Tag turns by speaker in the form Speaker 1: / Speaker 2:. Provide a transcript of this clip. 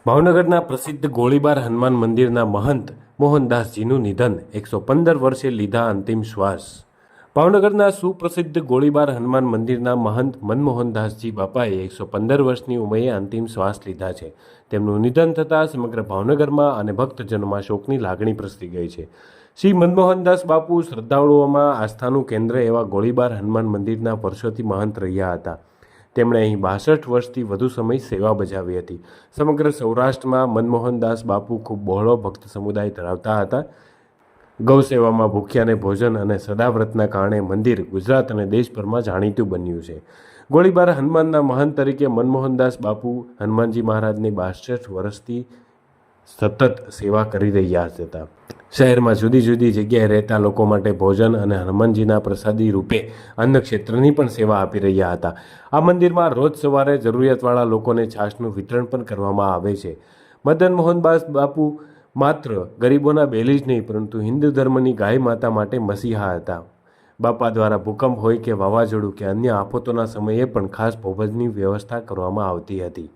Speaker 1: ભાવનગરના પ્રસિદ્ધ ગોળીબાર હનુમાન મંદિરના મહંત મોહનદાસજીનું નિધન 115 વર્ષે લીધા અંતિમ શ્વાસ। ભાવનગરના સુપ્રસિદ્ધ ગોળીબાર હનુમાન મંદિરના મહંત મનમોહનદાસજી બાપાએ 115 વર્ષની ઉંમરે અંતિમ શ્વાસ લીધા છે। તેમનું નિધન થતાં સમગ્ર ભાવનગરમાં અને ભક્તજનોમાં શોકની લાગણી પ્રસરી ગઈ છે। શ્રી મનમોહનદાસ બાપુ શ્રદ્ધાળુઓમાં આસ્થાનું કેન્દ્ર એવા ગોળીબાર હનુમાન મંદિરના વર્ષોથી મહંત રહ્યા હતા। તેમણે અહીં 62 વર્ષથી વધુ સમય સેવા બજાવી હતી। સમગ્ર સૌરાષ્ટ્રમાં મનમોહનદાસ બાપુ ખૂબ બહોળો ભક્ત સમુદાય ધરાવતા હતા। ગૌ સેવામાં ભૂખ્યાને ભોજન અને સદાવ્રતના કારણે મંદિર ગુજરાત અને દેશભરમાં જાણીતું બન્યું છે। ગોળીબાર હનુમાનના મહંત તરીકે મનમોહનદાસ બાપુ હનુમાનજી મહારાજની 62 વર્ષથી સતત સેવા કરી રહ્યા હતા। શહેરમાં જુદી જુદી જગ્યાએ રહેતા લોકો માટે ભોજન અને હનુમાનજીના પ્રસાદી રૂપે અન્ન ક્ષેત્રની પણ સેવા આપી રહ્યા હતા। આ મંદિરમાં રોજ સવારે જરૂરિયાતવાળા લોકોને છાશનું વિતરણ પણ કરવામાં આવે છે। મદન મોહનદાસ બાપુ માત્ર ગરીબોના બેલી જ નહીં પરંતુ હિન્દુ ધર્મની ગાય માતા માટે મસીહા હતા। બાપા દ્વારા ભૂકંપ હોય કે વાવાઝોડું કે અન્ય આફતોના સમયે પણ ખાસ ભોજનની વ્યવસ્થા કરવામાં આવતી હતી।